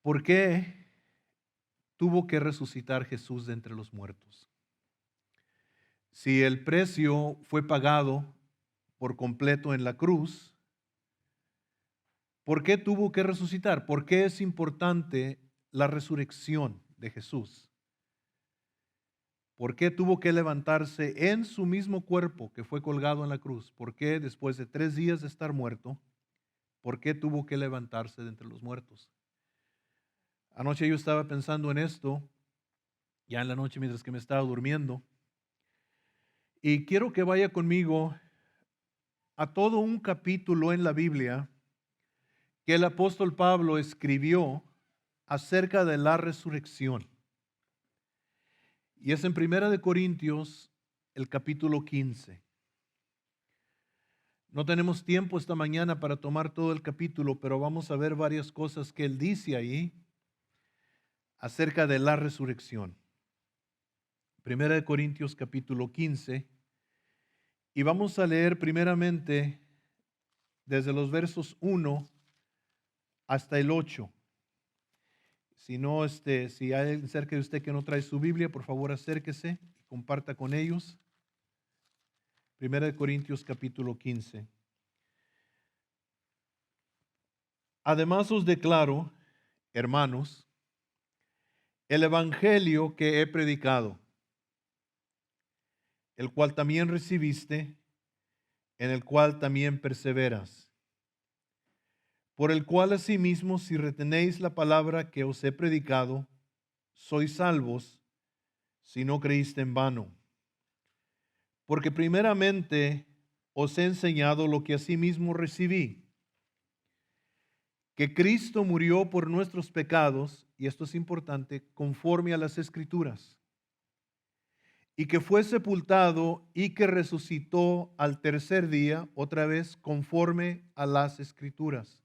¿Por qué tuvo que resucitar Jesús de entre los muertos? Si el precio fue pagado por completo en la cruz, ¿por qué tuvo que resucitar? ¿Por qué es importante la resurrección de Jesús? ¿Por qué tuvo que levantarse en su mismo cuerpo que fue colgado en la cruz? ¿Por qué después de 3 días de estar muerto, por qué tuvo que levantarse de entre los muertos? Anoche yo estaba pensando en esto, ya en la noche mientras que me estaba durmiendo, y quiero que vaya conmigo a todo un capítulo en la Biblia que el apóstol Pablo escribió acerca de la resurrección. Y es en Primera de Corintios, el capítulo 15. No tenemos tiempo esta mañana para tomar todo el capítulo, pero vamos a ver varias cosas que él dice ahí acerca de la resurrección. Primera de Corintios, capítulo 15. Y vamos a leer primeramente desde los versos 1 hasta el 8. Si no, si hay alguien cerca de usted que no trae su Biblia, por favor acérquese y comparta con ellos. Primera de Corintios capítulo 15. Además os declaro, hermanos, el evangelio que he predicado, el cual también recibiste, en el cual también perseveras, por el cual asimismo, si retenéis la palabra que os he predicado, sois salvos, si no creíste en vano. Porque primeramente os he enseñado lo que asimismo recibí, que Cristo murió por nuestros pecados, y esto es importante, conforme a las Escrituras, y que fue sepultado y que resucitó al tercer día, otra vez conforme a las Escrituras,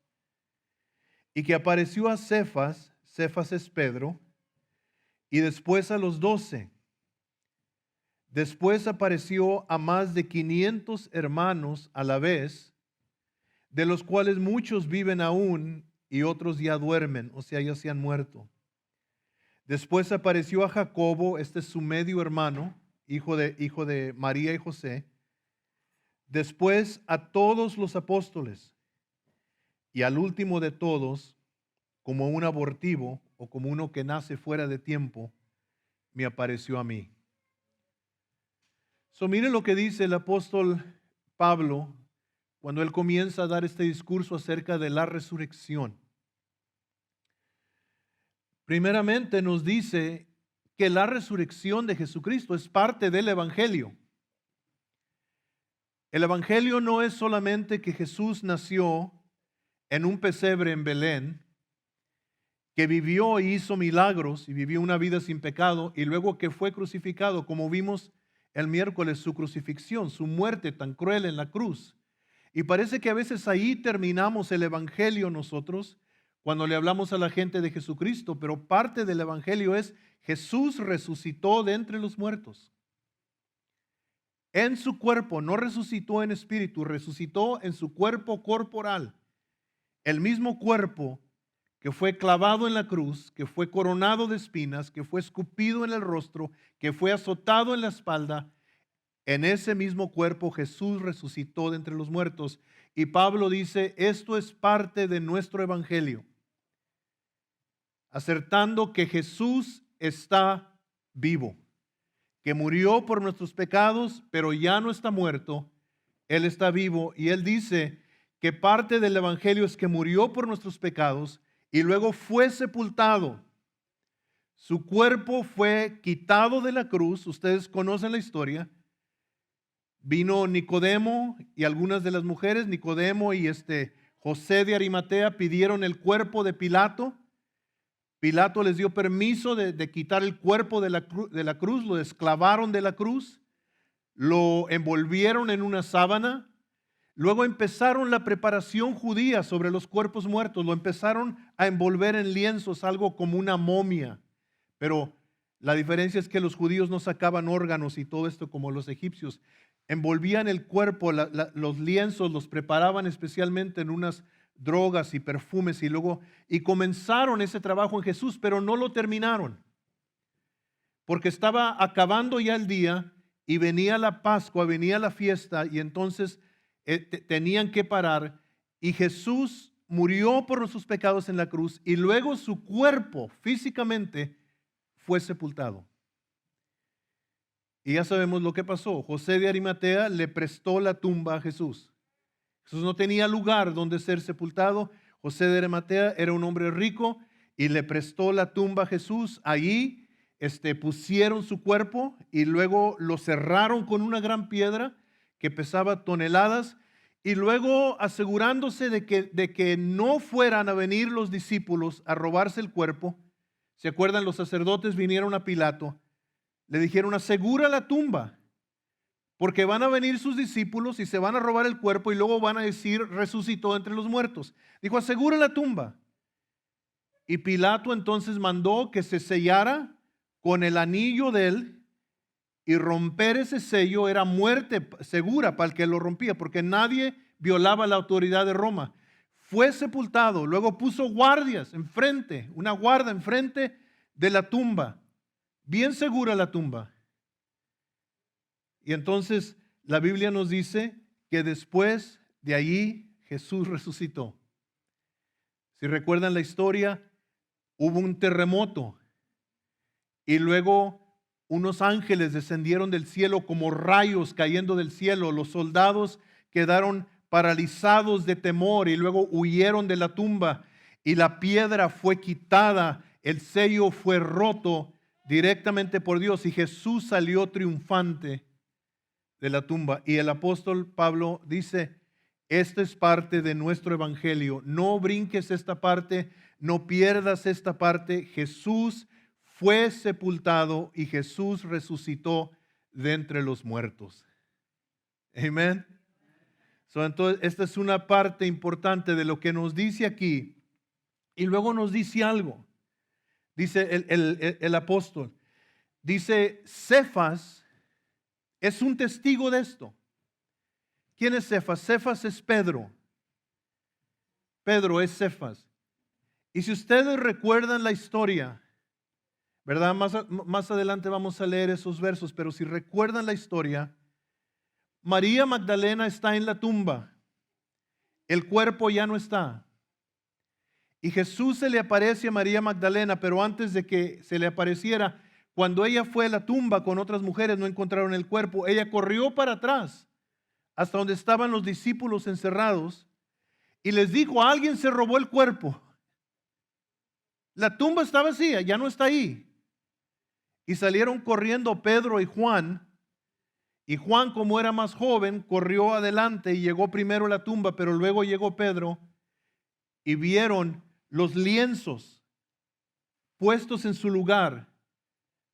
y que apareció a Cefas, Cefas es Pedro, y después a los 12. Después apareció a más de 500 hermanos a la vez, de los cuales muchos viven aún y otros ya duermen, o sea, ya se han muerto. Después apareció a Jacobo, este es su medio hermano, hijo de María y José. Después a todos los apóstoles, y al último de todos, como un abortivo o como uno que nace fuera de tiempo, me apareció a mí. Mire lo que dice el apóstol Pablo cuando él comienza a dar este discurso acerca de la resurrección. Primeramente nos dice que la resurrección de Jesucristo es parte del Evangelio. El Evangelio no es solamente que Jesús nació en un pesebre en Belén, que vivió y hizo milagros y vivió una vida sin pecado, y luego que fue crucificado, como vimos el miércoles, su crucifixión, su muerte tan cruel en la cruz. Y parece que a veces ahí terminamos el Evangelio nosotros, cuando le hablamos a la gente de Jesucristo, pero parte del Evangelio es Jesús resucitó de entre los muertos. En su cuerpo, no resucitó en espíritu, resucitó en su cuerpo corporal. El mismo cuerpo que fue clavado en la cruz, que fue coronado de espinas, que fue escupido en el rostro, que fue azotado en la espalda. En ese mismo cuerpo Jesús resucitó de entre los muertos. Y Pablo dice, esto es parte de nuestro evangelio, acertando que Jesús está vivo, que murió por nuestros pecados, pero ya no está muerto, Él está vivo. Y Él dice que parte del evangelio es que murió por nuestros pecados y luego fue sepultado. Su cuerpo fue quitado de la cruz, ustedes conocen la historia. Vino Nicodemo y algunas de las mujeres, Nicodemo y José de Arimatea, pidieron el cuerpo de Pilato. Pilato les dio permiso de quitar el cuerpo de la cruz, lo desclavaron de la cruz, lo envolvieron en una sábana. Luego empezaron la preparación judía sobre los cuerpos muertos, lo empezaron a envolver en lienzos, algo como una momia. Pero la diferencia es que los judíos no sacaban órganos y todo esto como los egipcios. Envolvían el cuerpo, los lienzos los preparaban especialmente en unas drogas y perfumes y comenzaron ese trabajo en Jesús, pero no lo terminaron. Porque estaba acabando ya el día y venía la Pascua, venía la fiesta y entonces tenían que parar y Jesús murió por sus pecados en la cruz y luego su cuerpo físicamente fue sepultado. Y ya sabemos lo que pasó. José de Arimatea le prestó la tumba a Jesús. Jesús no tenía lugar donde ser sepultado. José de Arimatea era un hombre rico y le prestó la tumba a Jesús. Allí pusieron su cuerpo y luego lo cerraron con una gran piedra que pesaba toneladas y luego asegurándose de que no fueran a venir los discípulos a robarse el cuerpo. ¿Se acuerdan? Los sacerdotes vinieron a Pilato. Le dijeron, asegura la tumba, porque van a venir sus discípulos y se van a robar el cuerpo y luego van a decir, resucitó entre los muertos. Dijo, asegura la tumba. Y Pilato entonces mandó que se sellara con el anillo de él y romper ese sello era muerte segura para el que lo rompía, porque nadie violaba la autoridad de Roma. Fue sepultado, luego puso guardias enfrente, una guarda enfrente de la tumba. Bien segura la tumba. Y entonces la Biblia nos dice que después de allí Jesús resucitó. Si recuerdan la historia, hubo un terremoto y luego unos ángeles descendieron del cielo como rayos cayendo del cielo. Los soldados quedaron paralizados de temor y luego huyeron de la tumba y la piedra fue quitada, el sello fue roto directamente por Dios y Jesús salió triunfante de la tumba. Y el apóstol Pablo dice, esta es parte de nuestro evangelio, no brinques esta parte, no pierdas esta parte. Jesús fue sepultado y Jesús resucitó de entre los muertos. Amén. Entonces, esta es una parte importante de lo que nos dice aquí. Y luego nos dice algo. Dice el apóstol, dice, Cefas es un testigo de esto. ¿Quién es Cefas? Cefas es Pedro. Pedro es Cefas. Y si ustedes recuerdan la historia, ¿verdad? Más adelante vamos a leer esos versos, pero si recuerdan la historia, María Magdalena está en la tumba. El cuerpo ya no está. Y Jesús se le aparece a María Magdalena, pero antes de que se le apareciera, cuando ella fue a la tumba con otras mujeres, no encontraron el cuerpo. Ella corrió para atrás hasta donde estaban los discípulos encerrados y les dijo, alguien se robó el cuerpo. La tumba está vacía, ya no está ahí. Y salieron corriendo Pedro y Juan. Y Juan, como era más joven, corrió adelante y llegó primero a la tumba, pero luego llegó Pedro y vieron los lienzos puestos en su lugar,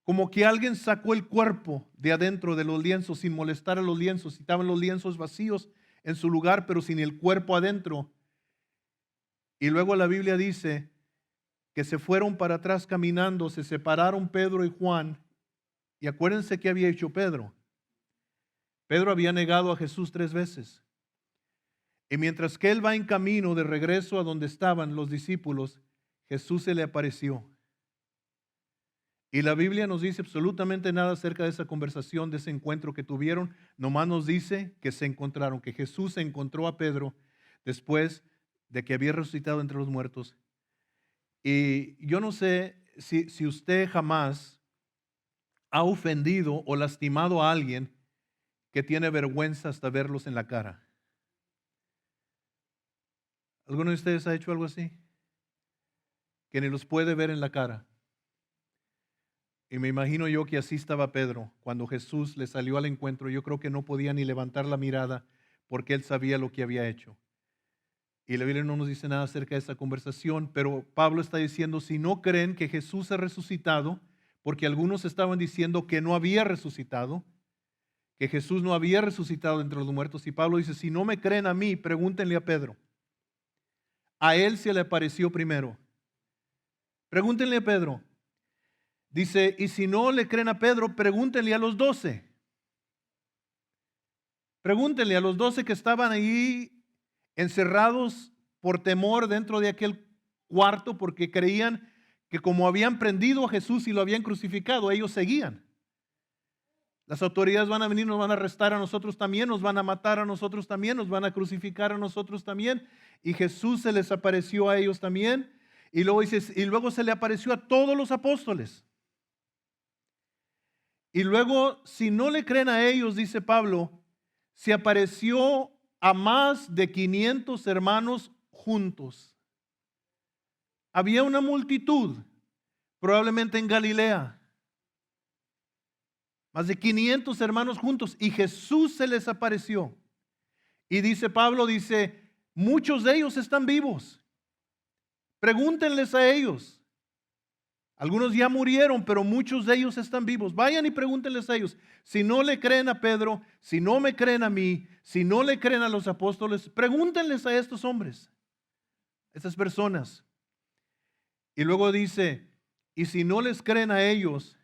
como que alguien sacó el cuerpo de adentro de los lienzos sin molestar a los lienzos. Estaban los lienzos vacíos en su lugar, pero sin el cuerpo adentro. Y luego la Biblia dice que se fueron para atrás caminando, se separaron Pedro y Juan. Y acuérdense qué había hecho Pedro. Pedro había negado a Jesús 3 veces. Y mientras que él va en camino de regreso a donde estaban los discípulos, Jesús se le apareció. Y la Biblia nos dice absolutamente nada acerca de esa conversación, de ese encuentro que tuvieron. Nomás nos dice que se encontraron, que Jesús se encontró a Pedro después de que había resucitado entre los muertos. Y yo no sé si usted jamás ha ofendido o lastimado a alguien que tiene vergüenza hasta verlos en la cara. ¿Alguno de ustedes ha hecho algo así? Que ni los puede ver en la cara. Y me imagino yo que así estaba Pedro cuando Jesús le salió al encuentro. Yo creo que no podía ni levantar la mirada porque él sabía lo que había hecho. Y la Biblia no nos dice nada acerca de esa conversación, pero Pablo está diciendo, si no creen que Jesús ha resucitado, porque algunos estaban diciendo que no había resucitado, que Jesús no había resucitado entre los muertos. Y Pablo dice, si no me creen a mí, pregúntenle a Pedro. A él se le apareció primero. Pregúntenle a Pedro. Dice, y si no le creen a Pedro, pregúntenle a los 12. Pregúntenle a los 12 que estaban ahí encerrados por temor dentro de aquel cuarto porque creían que como habían prendido a Jesús y lo habían crucificado, ellos seguían. Las autoridades van a venir, nos van a arrestar a nosotros también, nos van a matar a nosotros también, nos van a crucificar a nosotros también. Y Jesús se les apareció a ellos también. Y luego dice, y luego se le apareció a todos los apóstoles. Y luego, si no le creen a ellos, dice Pablo, se apareció a más de 500 hermanos juntos. Había una multitud, probablemente en Galilea. Más de 500 hermanos juntos y Jesús se les apareció. Y dice Pablo, dice, muchos de ellos están vivos. Pregúntenles a ellos. Algunos ya murieron, pero muchos de ellos están vivos. Vayan y pregúntenles a ellos. Si no le creen a Pedro, si no me creen a mí, si no le creen a los apóstoles, pregúntenles a estos hombres, a estas personas. Y luego dice, y si no les creen a ellos,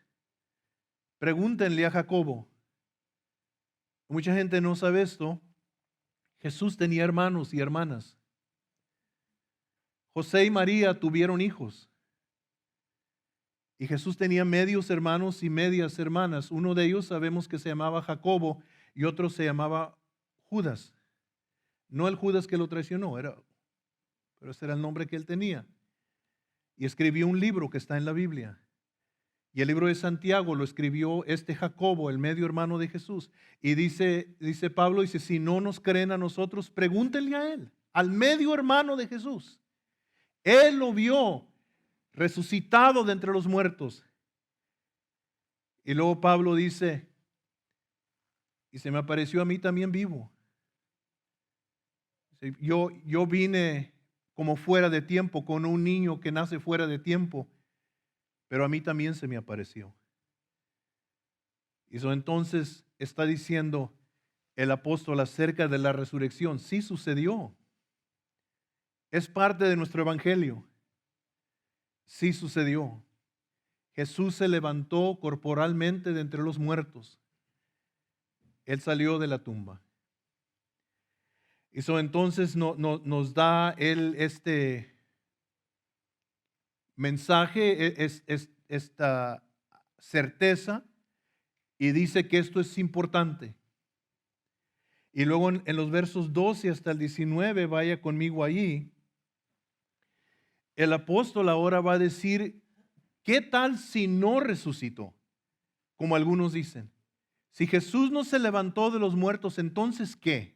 pregúntenle a Jacobo. Mucha gente no sabe esto. Jesús tenía hermanos y hermanas. José y María tuvieron hijos. Y Jesús tenía medios hermanos y medias hermanas. Uno de ellos sabemos que se llamaba Jacobo y otro se llamaba Judas. No el Judas que lo traicionó, pero ese era el nombre que él tenía. Y escribió un libro que está en la Biblia. Y el libro de Santiago lo escribió este Jacobo, el medio hermano de Jesús. Y dice Pablo, dice, si no nos creen a nosotros, pregúntenle a él, al medio hermano de Jesús. Él lo vio resucitado de entre los muertos. Y luego Pablo dice, y se me apareció a mí también vivo. Yo vine como fuera de tiempo, con un niño que nace fuera de tiempo. Pero a mí también se me apareció. Y eso entonces está diciendo el apóstol acerca de la resurrección. Sí sucedió. Es parte de nuestro evangelio. Sí sucedió. Jesús se levantó corporalmente de entre los muertos. Él salió de la tumba. Y eso entonces nos da él este mensaje, esta certeza, y dice que esto es importante. Y luego en los versos 12 hasta el 19, vaya conmigo allí, el apóstol ahora va a decir, ¿qué tal si no resucitó? Como algunos dicen. Si Jesús no se levantó de los muertos, entonces ¿qué?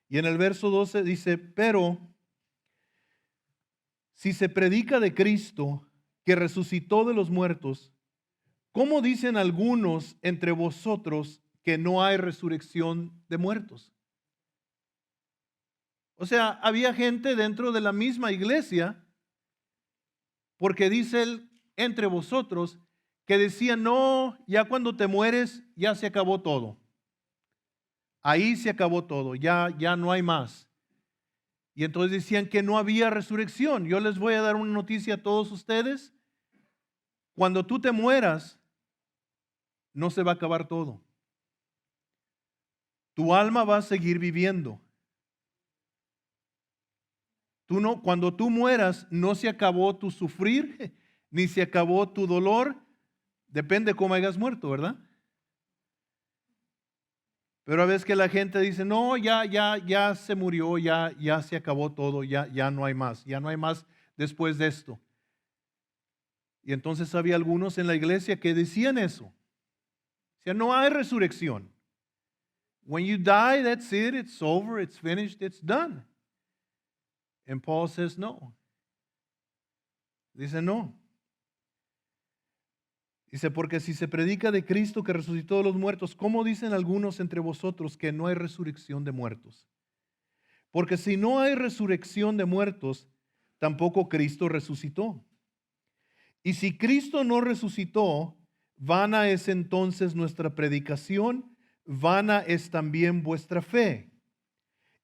Y en el verso 12 dice, pero si se predica de Cristo que resucitó de los muertos, ¿cómo dicen algunos entre vosotros que no hay resurrección de muertos? O sea, había gente dentro de la misma iglesia, porque dice él entre vosotros, que decían, no, ya cuando te mueres ya se acabó todo. Ahí se acabó todo, ya no hay más. Y entonces decían que no había resurrección. Yo les voy a dar una noticia a todos ustedes. Cuando tú te mueras, no se va a acabar todo. Tu alma va a seguir viviendo. Cuando tú mueras, no se acabó tu sufrir, ni se acabó tu dolor. Depende cómo hayas muerto, ¿verdad? Pero a veces que la gente dice, no, ya se murió, ya se acabó todo, ya no hay más después de esto. Y entonces había algunos en la iglesia que decían eso. O sea, no hay resurrección. When you die, that's it, it's over, it's finished, it's done. And Paul says no. Dice no. Dice, porque si se predica de Cristo que resucitó de los muertos, ¿cómo dicen algunos entre vosotros que no hay resurrección de muertos? Porque si no hay resurrección de muertos, tampoco Cristo resucitó. Y si Cristo no resucitó, vana es entonces nuestra predicación, vana es también vuestra fe.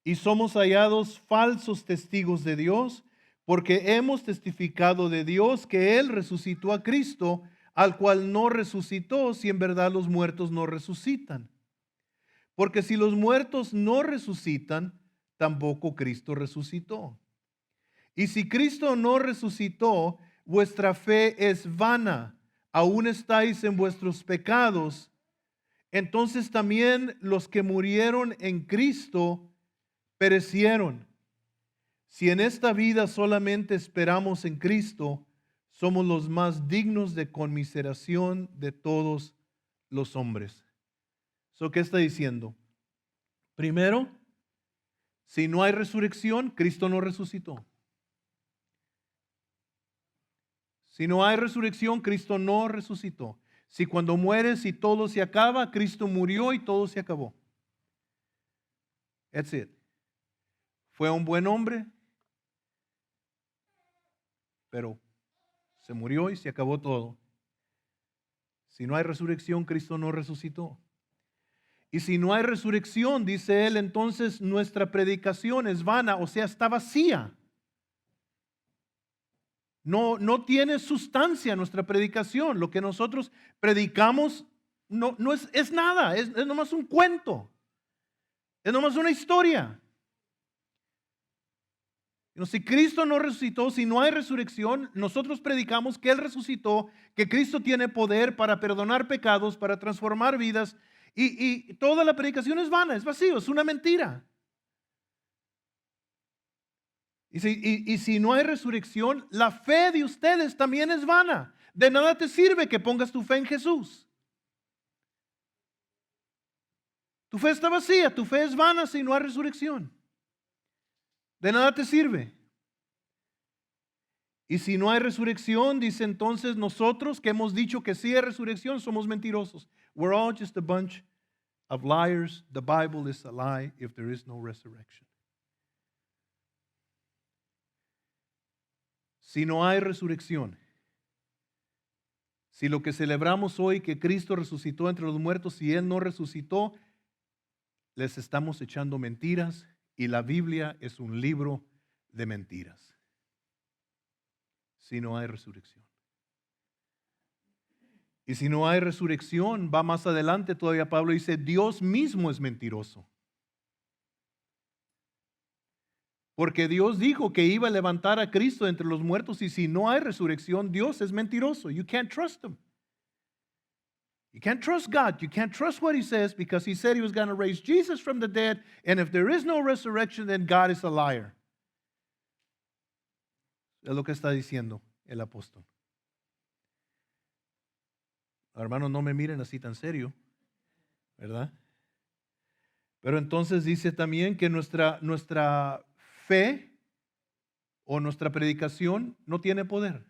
Y somos hallados falsos testigos de Dios, porque hemos testificado de Dios que Él resucitó a Cristo, al cual no resucitó, si en verdad los muertos no resucitan. Porque si los muertos no resucitan, tampoco Cristo resucitó. Y si Cristo no resucitó, vuestra fe es vana, aún estáis en vuestros pecados. Entonces también los que murieron en Cristo perecieron. Si en esta vida solamente esperamos en Cristo, somos los más dignos de conmiseración de todos los hombres. ¿Qué está diciendo? Primero, si no hay resurrección, Cristo no resucitó. Si no hay resurrección, Cristo no resucitó. Si cuando mueres y todo se acaba, Cristo murió y todo se acabó. That's it. Fue un buen hombre, pero se murió y se acabó todo. Si no hay resurrección, Cristo no resucitó. Y si no hay resurrección, dice él, entonces nuestra predicación es vana, o sea, está vacía. No tiene sustancia nuestra predicación. Lo que nosotros predicamos no es nada, es nomás un cuento. Es nomás una historia. Si Cristo no resucitó, si no hay resurrección, nosotros predicamos que Él resucitó, que Cristo tiene poder para perdonar pecados, para transformar vidas, y toda la predicación es vana, es vacío, es una mentira. Y si no hay resurrección, la fe de ustedes también es vana. De nada te sirve que pongas tu fe en Jesús. Tu fe está vacía, tu fe es vana si no hay resurrección. De nada te sirve. Y si no hay resurrección, dice entonces nosotros que hemos dicho que sí hay resurrección, somos mentirosos. We're all just a bunch of liars. The Bible is a lie if there is no resurrection. Si no hay resurrección, si lo que celebramos hoy que Cristo resucitó entre los muertos, si Él no resucitó, les estamos echando mentiras y la Biblia es un libro de mentiras. Si no hay resurrección. Y si no hay resurrección, va más adelante todavía Pablo dice, Dios mismo es mentiroso. Porque Dios dijo que iba a levantar a Cristo entre los muertos y si no hay resurrección, Dios es mentiroso. You can't trust Him. You can't trust God. You can't trust what He says because He said He was going to raise Jesus from the dead. And if there is no resurrection, then God is a liar. Es lo que está diciendo el apóstol. Hermanos, no me miren así tan serio, ¿verdad? Pero entonces dice también que nuestra fe o nuestra predicación no tiene poder.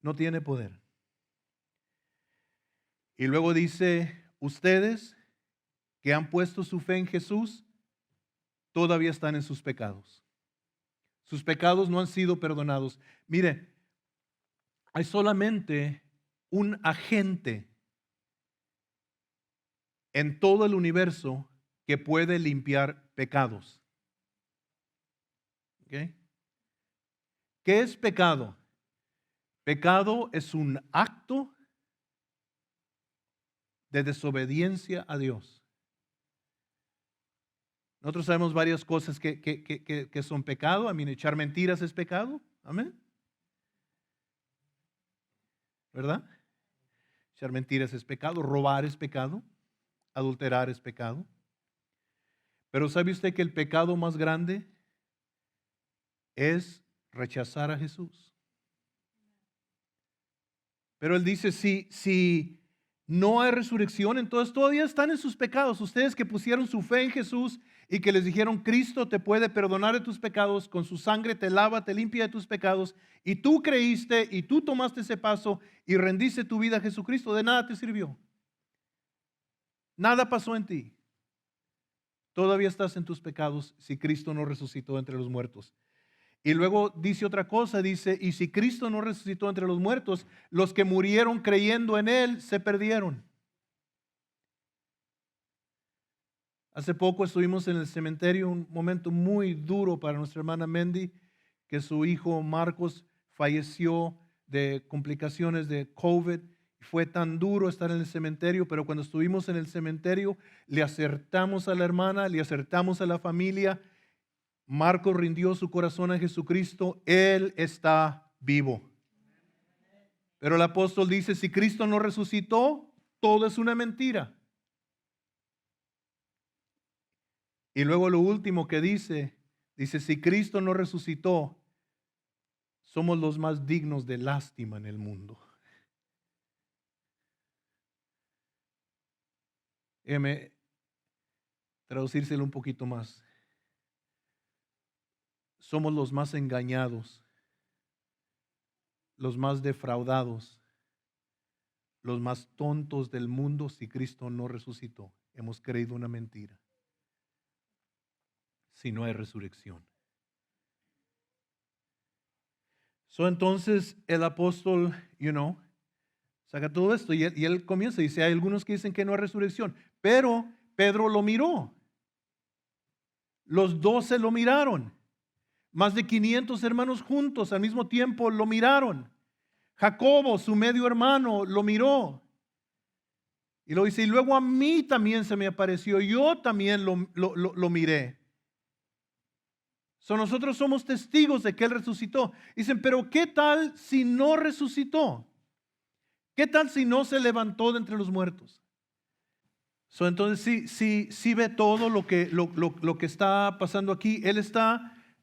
No tiene poder. Y luego dice, ustedes que han puesto su fe en Jesús, todavía están en sus pecados. Sus pecados no han sido perdonados. Mire, hay solamente un agente en todo el universo que puede limpiar pecados. ¿Okay? ¿Qué es pecado? Pecado es un acto de desobediencia a Dios. Nosotros sabemos varias cosas que son pecado. Echar mentiras es pecado. Amén. ¿Verdad? Echar mentiras es pecado. Robar es pecado. Adulterar es pecado. Pero ¿sabe usted que el pecado más grande es rechazar a Jesús? Pero Él dice, si no hay resurrección, entonces todavía están en sus pecados. Ustedes que pusieron su fe en Jesús y que les dijeron, Cristo te puede perdonar de tus pecados, con su sangre te lava, te limpia de tus pecados, y tú creíste y tú tomaste ese paso y rendiste tu vida a Jesucristo, de nada te sirvió. Nada pasó en ti. Todavía estás en tus pecados si Cristo no resucitó entre los muertos. Y luego dice otra cosa, dice, y si Cristo no resucitó entre los muertos, los que murieron creyendo en Él se perdieron. Hace poco estuvimos en el cementerio, un momento muy duro para nuestra hermana Mendy, que su hijo Marcos falleció de complicaciones de COVID Fue tan duro estar en el cementerio, pero cuando estuvimos en el cementerio, le acertamos a la hermana, le acertamos a la familia. Marcos rindió su corazón a Jesucristo. Él está vivo. Pero el apóstol dice, si Cristo no resucitó, todo es una mentira. Y luego lo último que dice, si Cristo no resucitó, somos los más dignos de lástima en el mundo. Déjeme traducírselo un poquito más. Somos los más engañados, los más defraudados, los más tontos del mundo si Cristo no resucitó. Hemos creído una mentira. Si no hay resurrección. Entonces el apóstol, saca todo esto y él comienza y dice, hay algunos que dicen que no hay resurrección, pero Pedro lo miró. Los 12 lo miraron. Más de 500 hermanos juntos al mismo tiempo lo miraron. Jacobo, su medio hermano, lo miró. Y lo dice, y luego a mí también se me apareció, yo también lo miré. Nosotros somos testigos de que Él resucitó. Dicen, pero ¿qué tal si no resucitó? ¿Qué tal si no se levantó de entre los muertos? Entonces sí ve todo lo que está pasando aquí.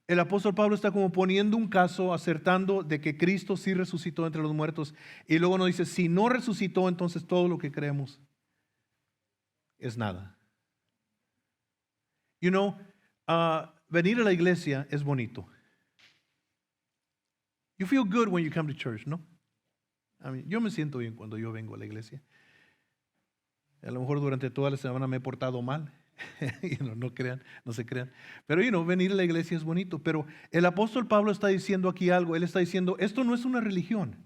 El apóstol Pablo está como poniendo un caso, acertando de que Cristo sí resucitó entre los muertos. Y luego nos dice, si no resucitó, entonces todo lo que creemos es nada. Venir a la iglesia es bonito. You feel good when you come to church, ¿no? Yo me siento bien cuando yo vengo a la iglesia. A lo mejor durante toda la semana me he portado mal. No se crean. Pero venir a la iglesia es bonito. Pero el apóstol Pablo está diciendo aquí algo. Él está diciendo, esto no es una religión.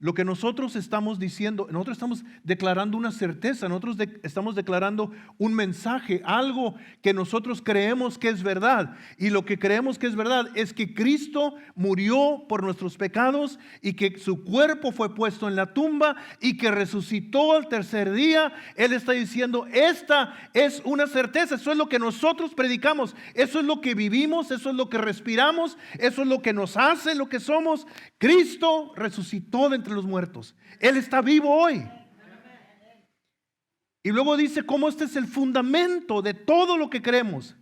Lo que nosotros estamos diciendo, nosotros estamos declarando una certeza, nosotros estamos declarando un mensaje, algo que nosotros creemos que es verdad. Y lo que creemos que es verdad es que Cristo murió por nuestros pecados y que su cuerpo fue puesto en la tumba y que resucitó al tercer día. Él está diciendo, esta es una certeza, eso es lo que nosotros predicamos, eso es lo que vivimos, eso es lo que respiramos, eso es lo que nos hace lo que somos. Cristo resucitó de entre los muertos. Él está vivo hoy. Y luego dice cómo este es el fundamento de todo lo que creemos.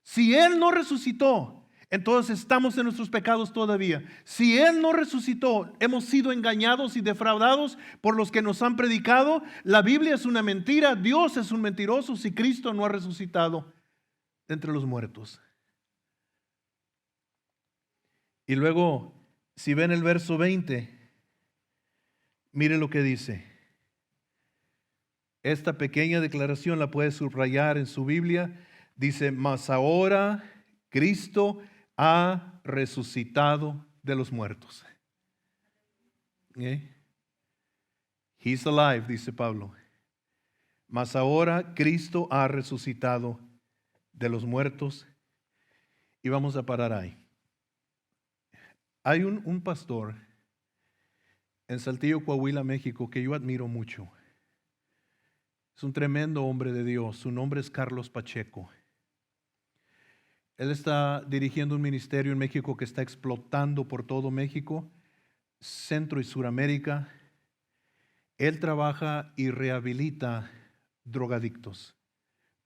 Si Él no resucitó, entonces estamos en nuestros pecados todavía. Si Él no resucitó, hemos sido engañados y defraudados por los que nos han predicado. La Biblia es una mentira, Dios es un mentiroso si Cristo no ha resucitado de entre los muertos. Y luego, si ven el verso 20, mire lo que dice. Esta pequeña declaración la puede subrayar en su Biblia. Dice, mas ahora Cristo ha resucitado de los muertos. He's alive, dice Pablo. Mas ahora Cristo ha resucitado de los muertos. Y vamos a parar ahí. Hay un pastor en Saltillo, Coahuila, México, que yo admiro mucho. Es un tremendo hombre de Dios. Su nombre es Carlos Pacheco. Él está dirigiendo un ministerio en México que está explotando por todo México, Centro y Suramérica. Él trabaja y rehabilita drogadictos,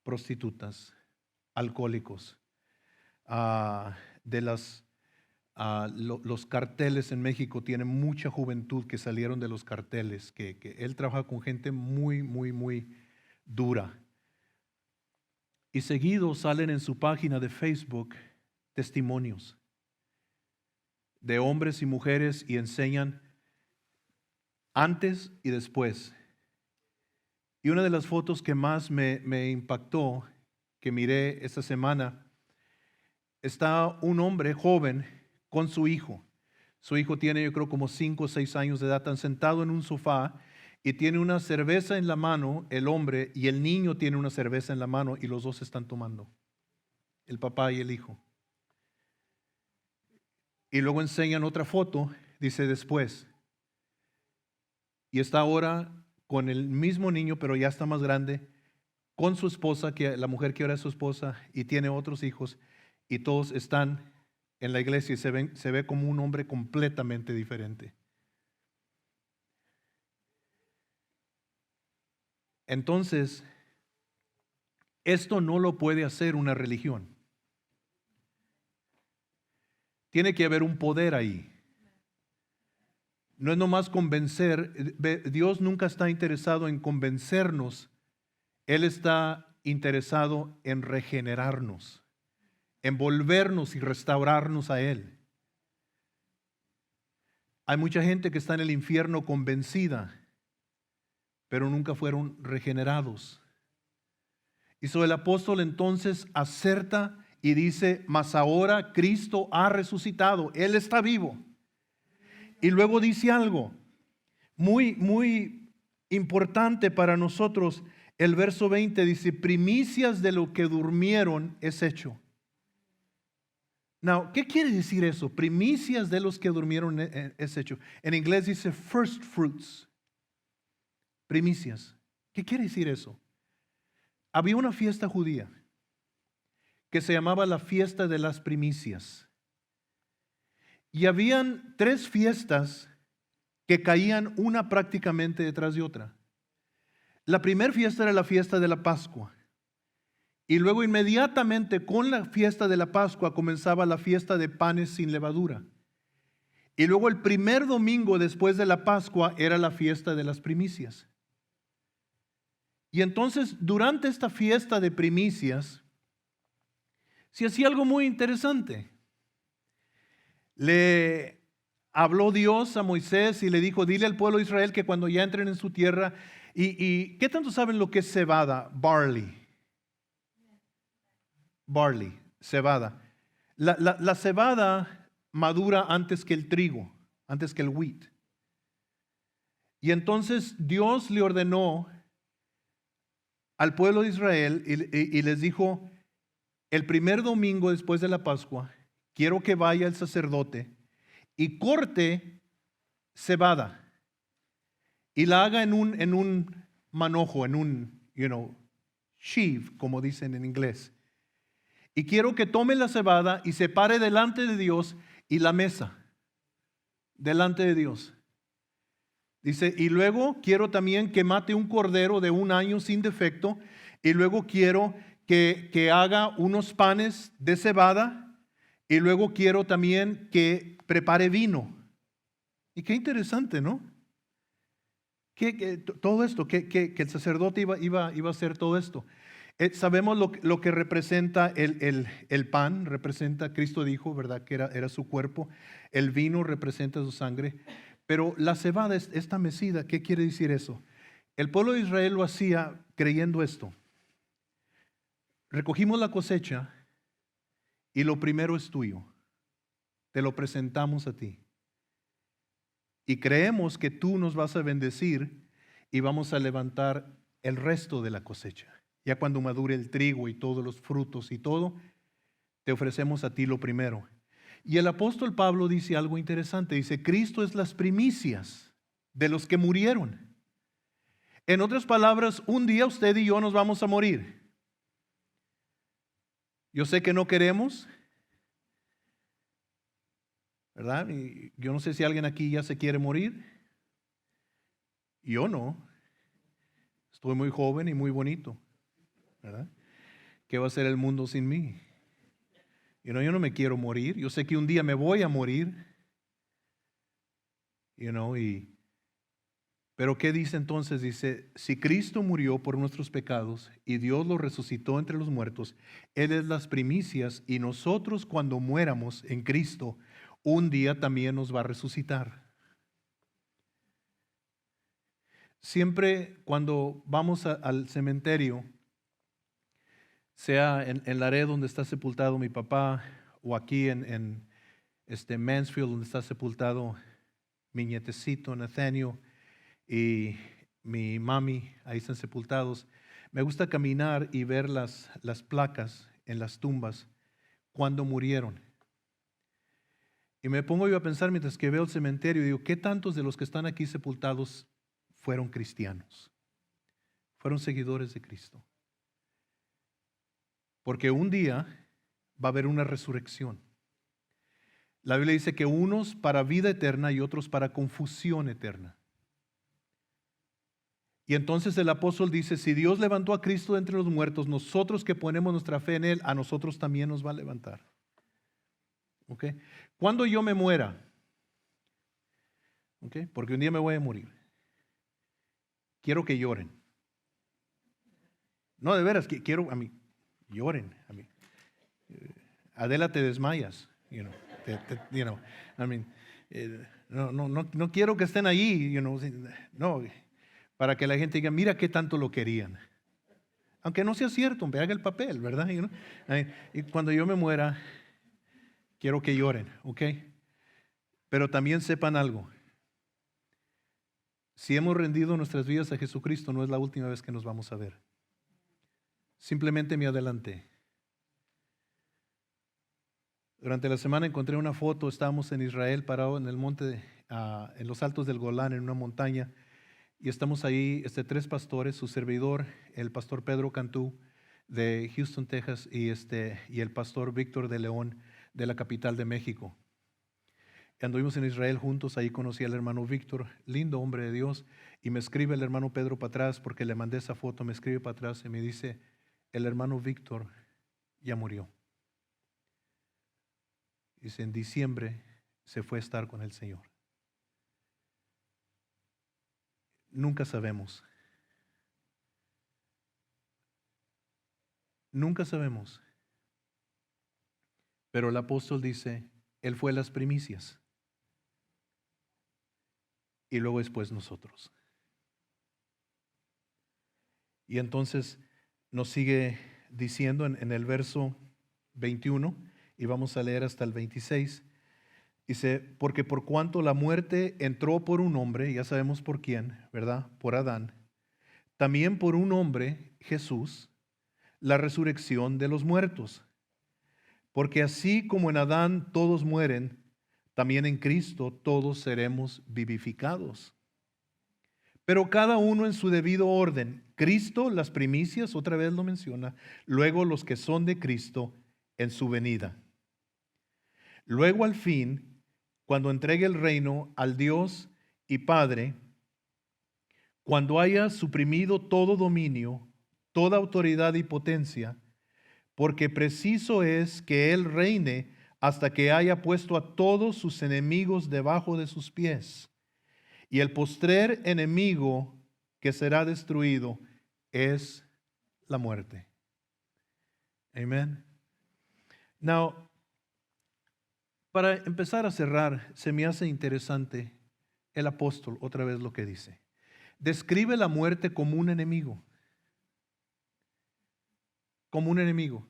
prostitutas, alcohólicos, los carteles en México. Tienen mucha juventud que salieron de los carteles, que él trabaja con gente muy, muy, muy dura. Y seguido salen en su página de Facebook testimonios de hombres y mujeres y enseñan antes y después. Y una de las fotos que más me impactó, que miré esta semana, está un hombre joven con su hijo. Su hijo tiene, yo creo, como 5 o 6 años de edad. Están sentados en un sofá y tiene una cerveza en la mano el hombre y el niño tiene una cerveza en la mano y los dos están tomando, el papá y el hijo. Y luego enseñan otra foto, dice después. y está ahora con el mismo niño, pero ya está más grande, con su esposa, que la mujer que ahora es su esposa, y tiene otros hijos, y todos están en la iglesia y se ve como un hombre completamente diferente. Entonces, esto no lo puede hacer una religión. Tiene que haber un poder ahí. No es nomás convencer. Dios nunca está interesado en convencernos. Él está interesado en regenerarnos, en volvernos y restaurarnos a Él. Hay mucha gente que está en el infierno convencida, pero nunca fueron regenerados. Y el apóstol entonces acerta y dice, mas ahora Cristo ha resucitado, Él está vivo. Y luego dice algo muy importante para nosotros. El verso 20 dice, primicias de lo que durmieron es hecho. Now, ¿qué quiere decir eso? Primicias de los que durmieron es hecho. En inglés dice first fruits. Primicias. ¿Qué quiere decir eso? Había una fiesta judía que se llamaba la fiesta de las primicias. Y habían 3 fiestas que caían una prácticamente detrás de otra. La primera fiesta era la fiesta de la Pascua. Y luego inmediatamente con la fiesta de la Pascua comenzaba la fiesta de panes sin levadura. Y luego el primer domingo después de la Pascua era la fiesta de las primicias. Y entonces durante esta fiesta de primicias se hacía algo muy interesante. Le habló Dios a Moisés y le dijo, dile al pueblo de Israel que cuando ya entren en su tierra, y ¿qué tanto saben lo que es cebada? Barley, cebada. La cebada madura antes que el trigo, antes que el wheat. Y entonces Dios le ordenó al pueblo de Israel y les dijo, el primer domingo después de la Pascua, quiero que vaya el sacerdote y corte cebada y la haga en un manojo, en un, sheaf, como dicen en inglés. Y quiero que tome la cebada y se pare delante de Dios y la mesa, delante de Dios. Dice, y luego quiero también que mate un cordero de 1 año sin defecto, y luego quiero que haga unos panes de cebada, y luego quiero también que prepare vino. Y qué interesante, ¿no? Todo esto, que el sacerdote iba a hacer todo esto. Sabemos lo que representa el pan, representa, Cristo dijo, ¿verdad? Que era su cuerpo. El vino representa su sangre. Pero la cebada, esta mecida, ¿qué quiere decir eso? El pueblo de Israel lo hacía creyendo esto. Recogimos la cosecha y lo primero es tuyo. Te lo presentamos a ti. Y creemos que tú nos vas a bendecir y vamos a levantar el resto de la cosecha. Ya cuando madure el trigo y todos los frutos y todo, te ofrecemos a ti lo primero. Y el apóstol Pablo dice algo interesante. Dice, Cristo es las primicias de los que murieron. En otras palabras, un día usted y yo nos vamos a morir. Yo sé que no queremos, ¿verdad? Y yo no sé si alguien aquí ya se quiere morir. Yo no. Estoy muy joven y muy bonito, ¿verdad? ¿Qué va a ser el mundo sin mí? Yo no me quiero morir. Yo sé que un día me voy a morir. Pero ¿qué dice entonces? Dice, si Cristo murió por nuestros pecados y Dios lo resucitó entre los muertos, Él es las primicias y nosotros cuando muéramos en Cristo, un día también nos va a resucitar. Siempre cuando vamos al cementerio, sea en Laredo donde está sepultado mi papá, o aquí en Mansfield donde está sepultado mi nietecito Nathaniel y mi mami, ahí están sepultados. Me gusta caminar y ver las placas en las tumbas cuando murieron. Y me pongo yo a pensar mientras que veo el cementerio y digo, ¿qué tantos de los que están aquí sepultados fueron cristianos, fueron seguidores de Cristo. Porque un día va a haber una resurrección. La Biblia dice que unos para vida eterna y otros para confusión eterna. Y entonces el apóstol dice, si Dios levantó a Cristo de entre los muertos, nosotros que ponemos nuestra fe en Él, a nosotros también nos va a levantar. ¿Ok? Cuando yo me muera, ¿ok? Porque un día me voy a morir, quiero que lloren. No, de veras, quiero, lloren. Adela, te desmayas, no quiero que estén ahí, no, para que la gente diga, mira qué tanto lo querían. Aunque no sea cierto, me haga el papel, ¿verdad? Y cuando yo me muera, quiero que lloren, ¿ok? Pero también sepan algo. Si hemos rendido nuestras vidas a Jesucristo, no es la última vez que nos vamos a ver. Simplemente me adelanté. Durante la semana encontré una foto, estábamos en Israel parados en el monte, en los altos del Golán, en una montaña, y estamos ahí, 3 pastores, su servidor, el pastor Pedro Cantú de Houston, Texas, y el pastor Víctor de León de la capital de México. Anduvimos en Israel juntos, ahí conocí al hermano Víctor, lindo hombre de Dios, y me escribe el hermano Pedro para atrás, porque le mandé esa foto, me escribe para atrás y me dice, el hermano Víctor ya murió. Dice, en diciembre se fue a estar con el Señor. Nunca sabemos. Nunca sabemos. Pero el apóstol dice, Él fue las primicias. Y luego después nosotros. Y entonces nos sigue diciendo en el verso 21, y vamos a leer hasta el 26, dice, porque por cuanto la muerte entró por un hombre, ya sabemos por quién, ¿verdad? Por Adán, también por un hombre, Jesús, la resurrección de los muertos. Porque así como en Adán todos mueren, también en Cristo todos seremos vivificados. Pero cada uno en su debido orden. Cristo, las primicias, otra vez lo menciona, luego los que son de Cristo en su venida. Luego al fin, cuando entregue el reino al Dios y Padre, cuando haya suprimido todo dominio, toda autoridad y potencia, porque preciso es que Él reine hasta que haya puesto a todos sus enemigos debajo de sus pies. Y el postrer enemigo que será destruido es la muerte. Amén. Now, para empezar a cerrar, se me hace interesante el apóstol, otra vez lo que dice. Describe la muerte como un enemigo. Como un enemigo.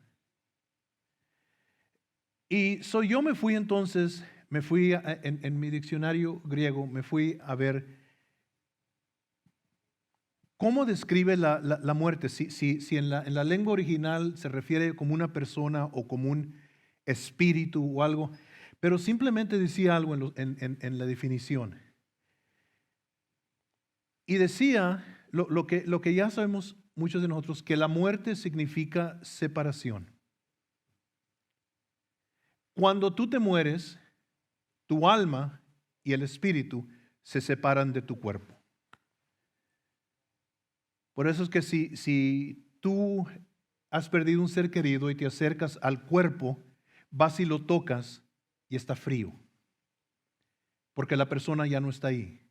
Y yo me fui entonces, en mi diccionario griego, me fui a ver cómo describe la muerte. Si en la lengua original se refiere como una persona o como un espíritu o algo, pero simplemente decía algo en la definición. Y decía lo que ya sabemos muchos de nosotros, que la muerte significa separación. Cuando tú te mueres, tu alma y el espíritu se separan de tu cuerpo. Por eso es que si tú has perdido un ser querido y te acercas al cuerpo, vas y lo tocas y está frío, porque la persona ya no está ahí.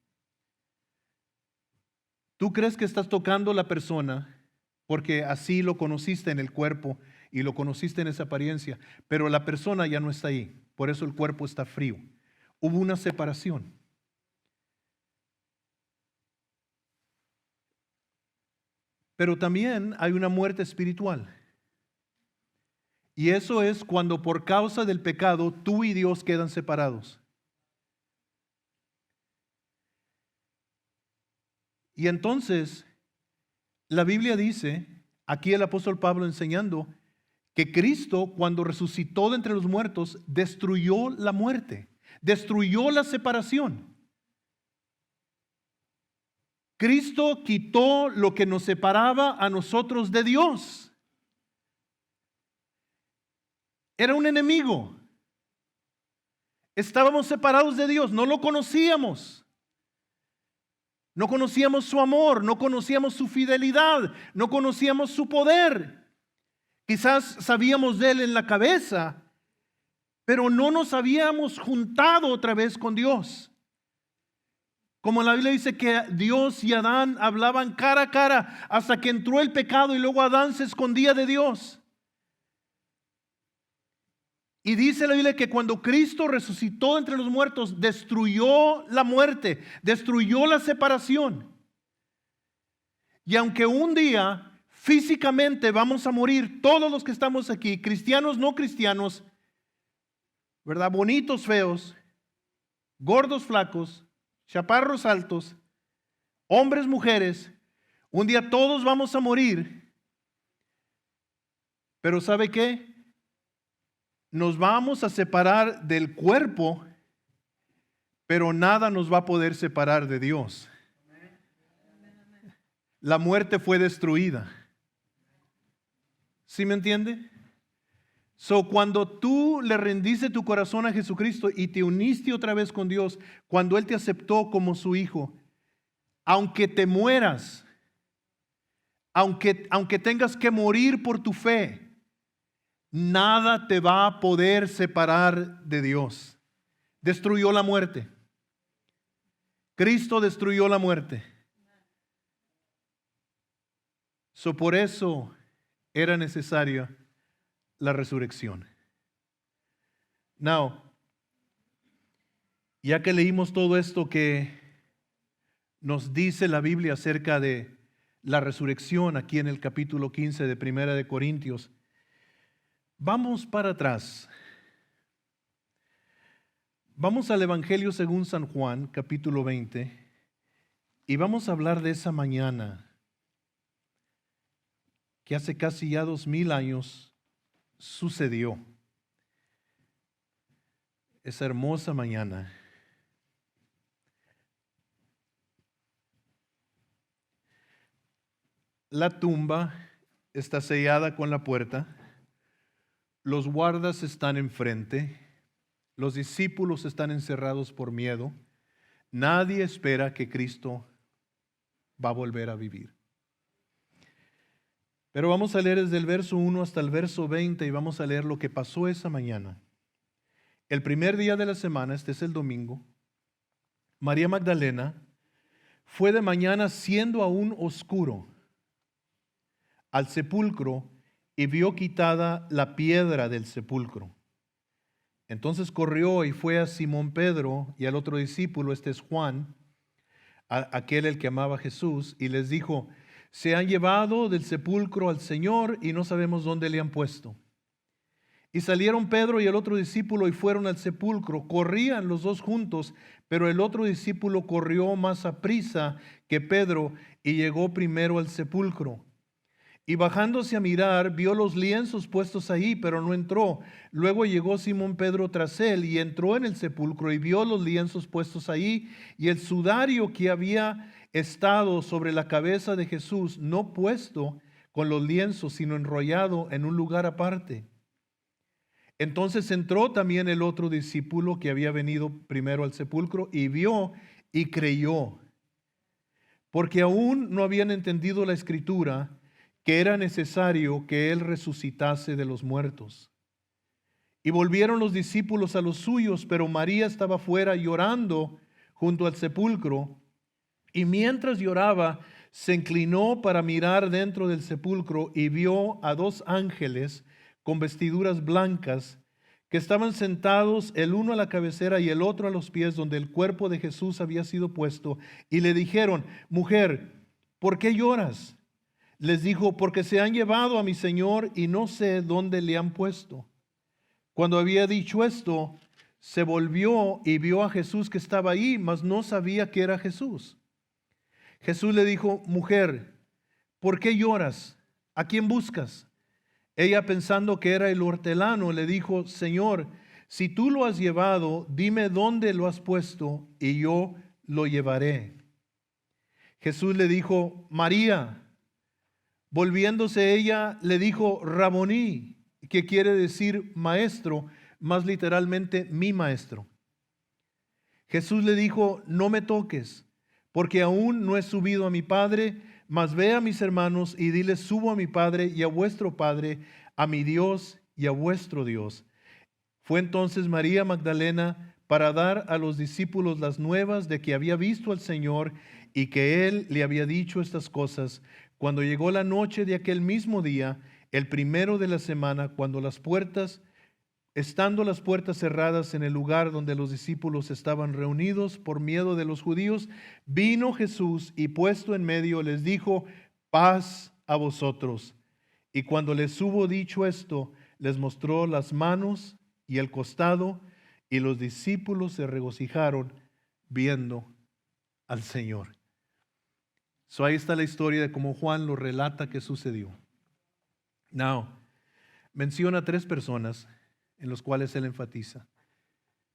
Tú crees que estás tocando a la persona porque así lo conociste en el cuerpo y lo conociste en esa apariencia, pero la persona ya no está ahí, por eso el cuerpo está frío. Hubo una separación. Pero también hay una muerte espiritual. Y eso es cuando por causa del pecado tú y Dios quedan separados. Y entonces la Biblia dice, aquí el apóstol Pablo enseñando, que Cristo cuando resucitó de entre los muertos destruyó la muerte, destruyó la separación. Cristo quitó lo que nos separaba a nosotros de Dios. Era un enemigo. Estábamos separados de Dios, no lo conocíamos. No conocíamos su amor, no conocíamos su fidelidad, no conocíamos su poder. Quizás sabíamos de Él en la cabeza, pero no nos habíamos juntado otra vez con Dios. Como la Biblia dice que Dios y Adán hablaban cara a cara hasta que entró el pecado y luego Adán se escondía de Dios. Y dice la Biblia que cuando Cristo resucitó entre los muertos, destruyó la muerte, destruyó la separación. Y aunque un día físicamente vamos a morir, todos los que estamos aquí, cristianos, no cristianos, ¿verdad? Bonitos, feos, gordos, flacos, chaparros, altos, hombres, mujeres, un día todos vamos a morir. Pero ¿sabe qué? Nos vamos a separar del cuerpo, pero nada nos va a poder separar de Dios. La muerte fue destruida. ¿Sí me entiende? Cuando tú le rendiste tu corazón a Jesucristo y te uniste otra vez con Dios, cuando Él te aceptó como su hijo, aunque te mueras, aunque tengas que morir por tu fe, nada te va a poder separar de Dios. Destruyó la muerte. Cristo destruyó la muerte. Por eso era necesaria la resurrección. Now, ya que leímos todo esto que nos dice la Biblia acerca de la resurrección aquí en el capítulo 15 de Primera de Corintios, vamos para atrás. Vamos al Evangelio según San Juan, capítulo 20, y vamos a hablar de esa mañana que hace casi ya 2000 años sucedió. Esa hermosa mañana. La tumba está sellada con la puerta. Los guardas están enfrente. Los discípulos están encerrados por miedo. Nadie espera que Cristo va a volver a vivir. Pero vamos a leer desde el verso 1 hasta el verso 20 y vamos a leer lo que pasó esa mañana. El primer día de la semana, este es el domingo, María Magdalena fue de mañana siendo aún oscuro al sepulcro y vio quitada la piedra del sepulcro. Entonces corrió y fue a Simón Pedro y al otro discípulo, este es Juan, aquel el que amaba a Jesús, y les dijo: se han llevado del sepulcro al Señor y no sabemos dónde le han puesto. Y salieron Pedro y el otro discípulo y fueron al sepulcro. Corrían los dos juntos, pero el otro discípulo corrió más aprisa que Pedro y llegó primero al sepulcro. Y bajándose a mirar, vio los lienzos puestos ahí, pero no entró. Luego llegó Simón Pedro tras él y entró en el sepulcro y vio los lienzos puestos ahí y el sudario que había estado sobre la cabeza de Jesús, no puesto con los lienzos, sino enrollado en un lugar aparte. Entonces entró también el otro discípulo que había venido primero al sepulcro y vio y creyó, porque aún no habían entendido la escritura que era necesario que él resucitase de los muertos. Y volvieron los discípulos a los suyos, pero María estaba fuera llorando junto al sepulcro. Y mientras lloraba, se inclinó para mirar dentro del sepulcro y vio a dos ángeles con vestiduras blancas que estaban sentados, el uno a la cabecera y el otro a los pies donde el cuerpo de Jesús había sido puesto. Y le dijeron: mujer, ¿por qué lloras? Les dijo: porque se han llevado a mi Señor y no sé dónde le han puesto. Cuando había dicho esto, se volvió y vio a Jesús que estaba ahí, mas no sabía que era Jesús. Jesús le dijo: mujer, ¿por qué lloras? ¿A quién buscas? Ella, pensando que era el hortelano, le dijo: Señor, si tú lo has llevado, dime dónde lo has puesto y yo lo llevaré. Jesús le dijo, María. Volviéndose ella, le dijo, Raboní, que quiere decir maestro, más literalmente mi maestro. Jesús le dijo, no me toques, porque aún no he subido a mi Padre, mas ve a mis hermanos y diles, subo a mi Padre y a vuestro Padre, a mi Dios y a vuestro Dios. Fue entonces María Magdalena para dar a los discípulos las nuevas de que había visto al Señor y que Él le había dicho estas cosas. Cuando llegó la noche de aquel mismo día, el primero de la semana, estando las puertas cerradas en el lugar donde los discípulos estaban reunidos por miedo de los judíos, vino Jesús y puesto en medio les dijo, paz a vosotros. Y cuando les hubo dicho esto, les mostró las manos y el costado, y los discípulos se regocijaron viendo al Señor. So ahí está la historia de cómo Juan lo relata que sucedió. Now, menciona 3 personas en los cuales él enfatiza.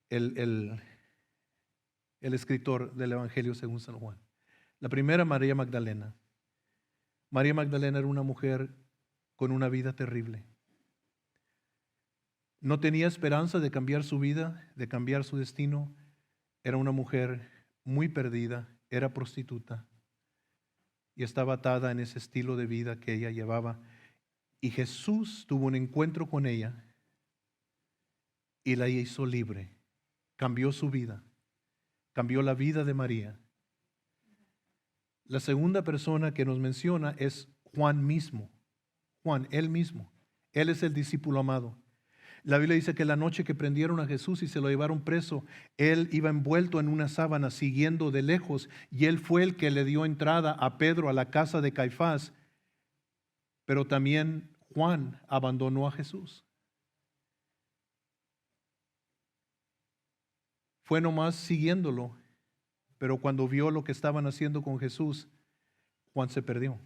El escritor del Evangelio según San Juan. La primera, María Magdalena. María Magdalena era una mujer con una vida terrible. No tenía esperanza de cambiar su vida, de cambiar su destino. Era una mujer muy perdida, era prostituta y estaba atada en ese estilo de vida que ella llevaba. Y Jesús tuvo un encuentro con ella y la hizo libre. Cambió su vida, cambió la vida de María. La segunda persona que nos menciona es Juan mismo. Juan, él mismo. Él es el discípulo amado. La Biblia dice que la noche que prendieron a Jesús y se lo llevaron preso, él iba envuelto en una sábana siguiendo de lejos y él fue el que le dio entrada a Pedro a la casa de Caifás. Pero también Juan abandonó a Jesús. Fue nomás siguiéndolo, pero cuando vio lo que estaban haciendo con Jesús, Juan se perdió,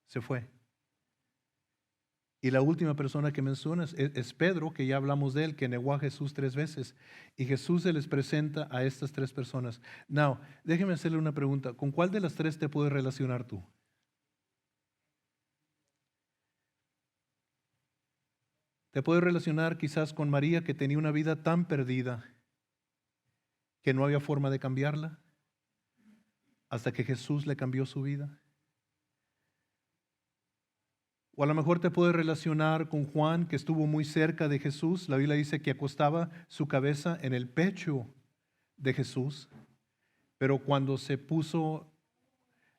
se fue. Y la última persona que mencionas es Pedro, que ya hablamos de él, que negó a Jesús 3 veces. Y Jesús se les presenta a estas 3 personas. Now, déjeme hacerle una pregunta. ¿Con cuál de las 3 te puedes relacionar tú? Te puedes relacionar quizás con María, que tenía una vida tan perdida que no había forma de cambiarla, hasta que Jesús le cambió su vida. O a lo mejor te puedes relacionar con Juan, que estuvo muy cerca de Jesús. La Biblia dice que acostaba su cabeza en el pecho de Jesús, pero cuando se puso,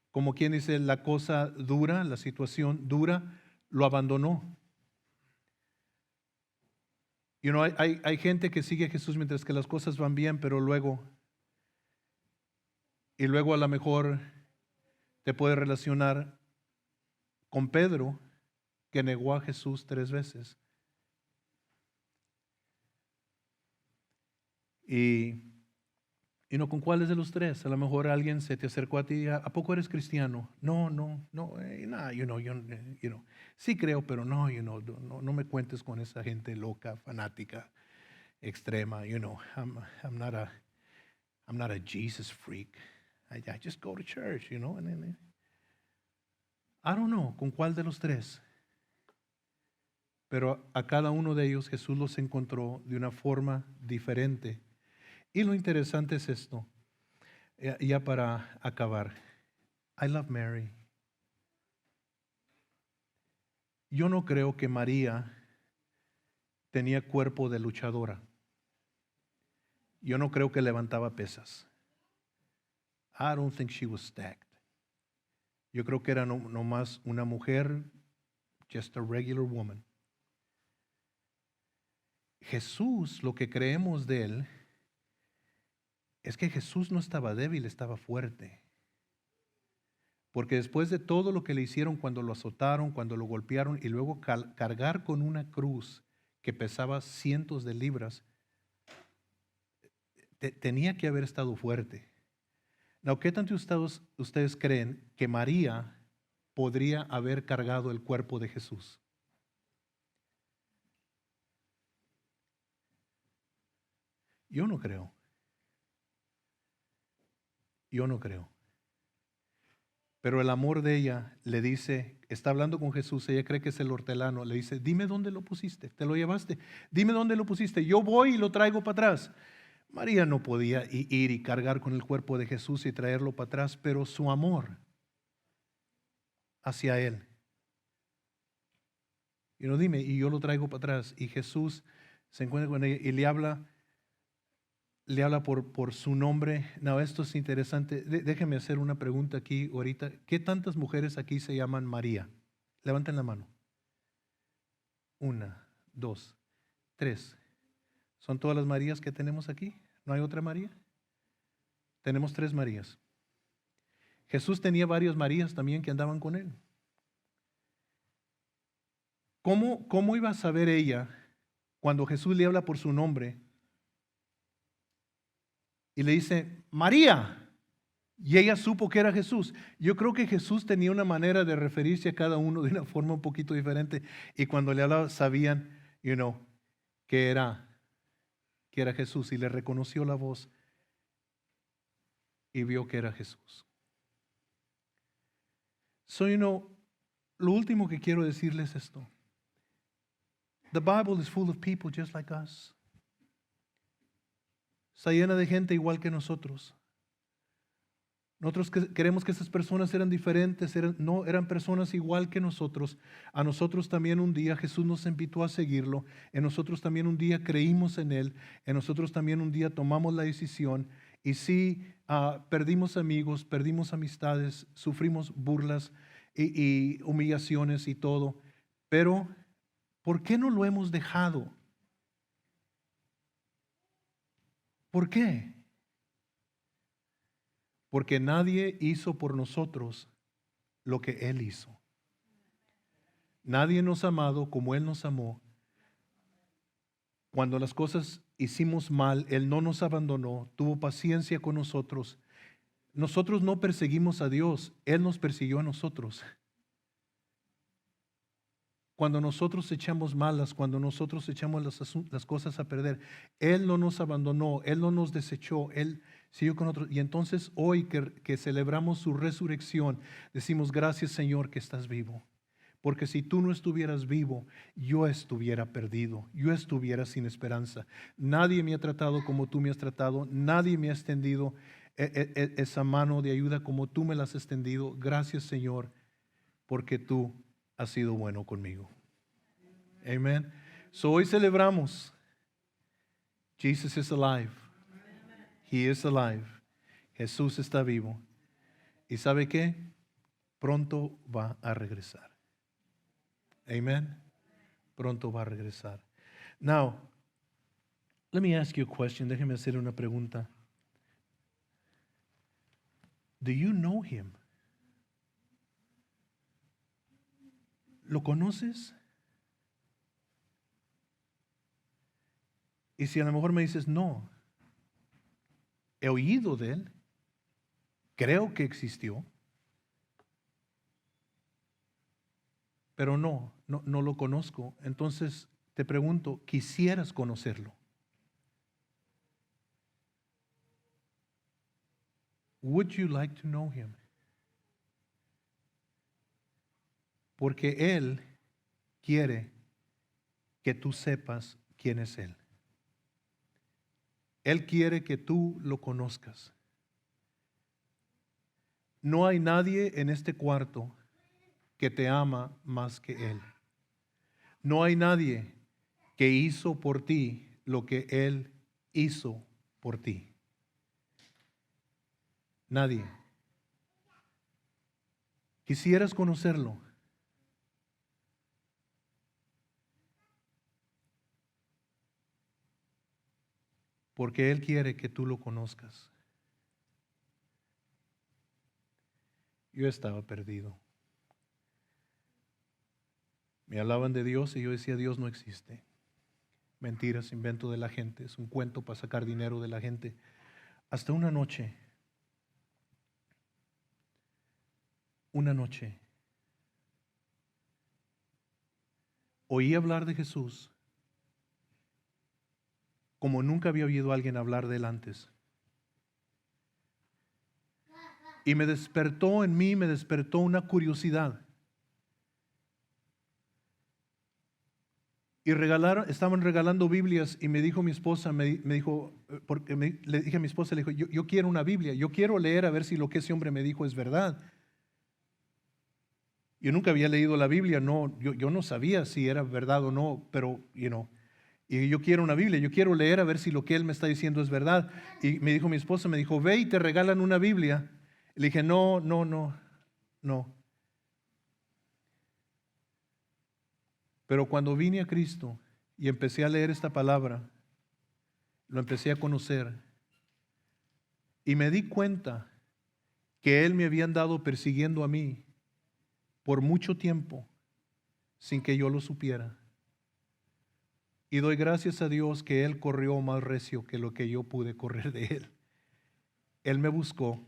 como quien dice, la cosa dura, la situación dura, lo abandonó. Hay gente que sigue a Jesús mientras que las cosas van bien, pero luego a lo mejor te puedes relacionar con Pedro, que negó a Jesús 3 veces. Y no, ¿con cuáles de los 3? A lo mejor alguien se te acercó a ti y dijo, ¿a poco eres cristiano? No, sí creo, pero no, no me cuentes con esa gente loca, fanática, extrema, I'm not a Jesus freak. I just go to church, I don't know, ¿con cuál de los 3? Pero a cada uno de ellos Jesús los encontró de una forma diferente. Y lo interesante es esto, ya para acabar. I love Mary. Yo no creo que María tenía cuerpo de luchadora. Yo no creo que levantaba pesas. I don't think she was stacked. Yo creo que era nomás una mujer, just a regular woman. Jesús, lo que creemos de él, es que Jesús no estaba débil, estaba fuerte. Porque después de todo lo que le hicieron cuando lo azotaron, cuando lo golpearon y luego cargar con una cruz que pesaba cientos de libras, tenía que haber estado fuerte. Now, ¿qué tanto ustedes creen que María podría haber cargado el cuerpo de Jesús? Yo no creo. Yo no creo. Pero el amor de ella le dice, está hablando con Jesús, ella cree que es el hortelano, le dice, dime dónde lo pusiste, te lo llevaste, dime dónde lo pusiste, yo voy y lo traigo para atrás. María no podía ir y cargar con el cuerpo de Jesús y traerlo para atrás, pero su amor hacia él. Y no dime, y yo lo traigo para atrás. Y Jesús se encuentra con ella y le habla por su nombre. No, esto es interesante. Déjeme hacer una pregunta aquí ahorita. ¿Qué tantas mujeres aquí se llaman María? Levanten la mano. 1, 2, 3. ¿Son todas las Marías que tenemos aquí? ¿No hay otra María? Tenemos 3 Marías. Jesús tenía varias Marías también que andaban con él. ¿Cómo iba a saber ella cuando Jesús le habla por su nombre y le dice, María? Y ella supo que era Jesús. Yo creo que Jesús tenía una manera de referirse a cada uno de una forma un poquito diferente. Y cuando le hablaba sabían, que era Jesús. Y le reconoció la voz y vio que era Jesús. Lo último que quiero decirles es esto. The Bible is full of people just like us. Está llena de gente igual que nosotros. Nosotros queremos que esas personas eran diferentes, eran personas igual que nosotros. A nosotros también un día Jesús nos invitó a seguirlo. En nosotros también un día creímos en Él. En nosotros también un día tomamos la decisión. Y sí, perdimos amigos, perdimos amistades, sufrimos burlas y humillaciones y todo. Pero, ¿por qué no lo hemos dejado? ¿Por qué? Porque nadie hizo por nosotros lo que Él hizo. Nadie nos ha amado como Él nos amó. Cuando las cosas hicimos mal, Él no nos abandonó, tuvo paciencia con nosotros. Nosotros no perseguimos a Dios, Él nos persiguió a nosotros. Cuando nosotros echamos malas, cuando nosotros echamos las cosas a perder, Él no nos abandonó, Él no nos desechó, Él siguió con nosotros. Y entonces hoy que celebramos su resurrección, decimos gracias Señor que estás vivo. Porque si tú no estuvieras vivo, yo estuviera perdido, yo estuviera sin esperanza. Nadie me ha tratado como tú me has tratado, nadie me ha extendido esa mano de ayuda como tú me la has extendido. Gracias Señor, porque tú has sido bueno conmigo. Amén. So hoy celebramos. Jesus is alive. He is alive. Jesús está vivo. ¿Y sabe qué? Pronto va a regresar. Amen. Pronto va a regresar. Now, let me ask you a question. Déjeme hacer una pregunta. Do you know him? ¿Lo conoces? Y si a lo mejor me dices, no, he oído de él, creo que existió, pero no lo conozco. Entonces te pregunto, ¿quisieras conocerlo? Would you like to know him? Porque Él quiere que tú sepas quién es Él. Él quiere que tú lo conozcas. No hay nadie en este cuarto que te ama más que Él. No hay nadie que hizo por ti lo que Él hizo por ti. Nadie. ¿Quisieras conocerlo? Porque Él quiere que tú lo conozcas. Yo estaba perdido. Me hablaban de Dios y yo decía, Dios no existe. Mentiras, invento de la gente, es un cuento para sacar dinero de la gente. Hasta una noche, oí hablar de Jesús como nunca había oído a alguien hablar de él antes. Y me despertó en mí, me despertó una curiosidad. Y estaban regalando Biblias y me dijo mi esposa, me dijo, porque le dije a mi esposa, le dijo, yo quiero una Biblia, yo quiero leer a ver si lo que ese hombre me dijo es verdad. Yo nunca había leído la Biblia, no, yo no sabía si era verdad o no, pero, y yo quiero una Biblia, yo quiero leer a ver si lo que él me está diciendo es verdad. Y me dijo mi esposa, me dijo, ve y te regalan una Biblia. Le dije, no. Pero cuando vine a Cristo y empecé a leer esta palabra, lo empecé a conocer y me di cuenta que Él me había andado persiguiendo a mí por mucho tiempo sin que yo lo supiera. Y doy gracias a Dios que Él corrió más recio que lo que yo pude correr de Él. Él me buscó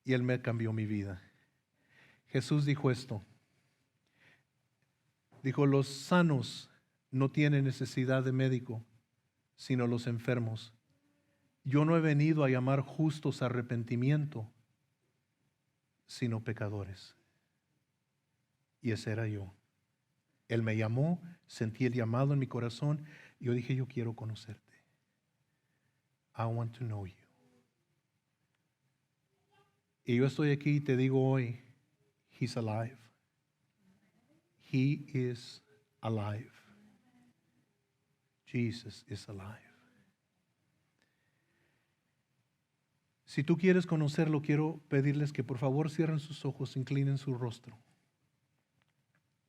y Él me cambió mi vida. Jesús dijo esto. Dijo, los sanos no tienen necesidad de médico, sino los enfermos. Yo no he venido a llamar justos a arrepentimiento, sino pecadores. Y ese era yo. Él me llamó, sentí el llamado en mi corazón y yo dije, yo quiero conocerte. I want to know you. Y yo estoy aquí y te digo hoy, He's alive. He is alive. Jesus is alive. Si tú quieres conocerlo, quiero pedirles que por favor cierren sus ojos, inclinen su rostro.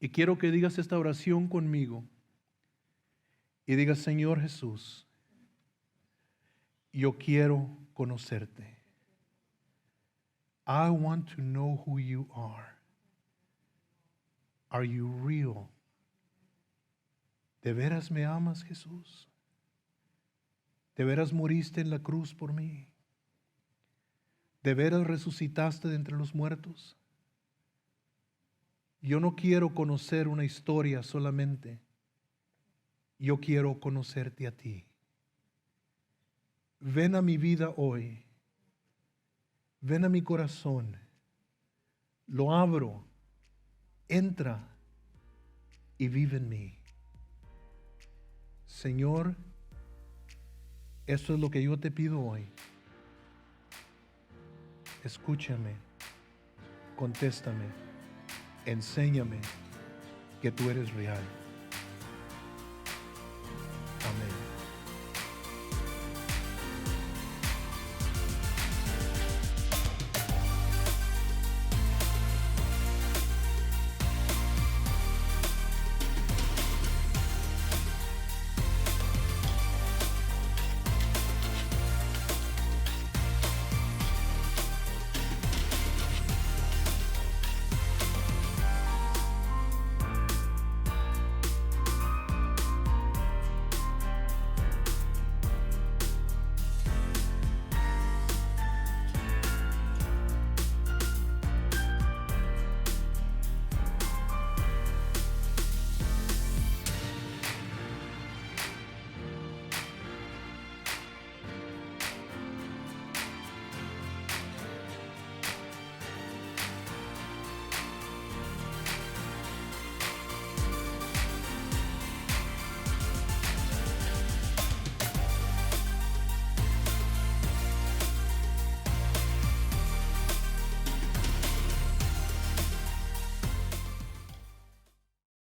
Y quiero que digas esta oración conmigo. Y digas, Señor Jesús, yo quiero conocerte. I want to know who you are. Are you real? ¿De veras me amas, Jesús? ¿De veras moriste en la cruz por mí? ¿De veras resucitaste de entre los muertos? Yo no quiero conocer una historia solamente. Yo quiero conocerte a ti. Ven a mi vida hoy. Ven a mi corazón. Lo abro. Entra y vive en mí. Señor, esto es lo que yo te pido hoy. Escúchame, contéstame, enséñame que tú eres real.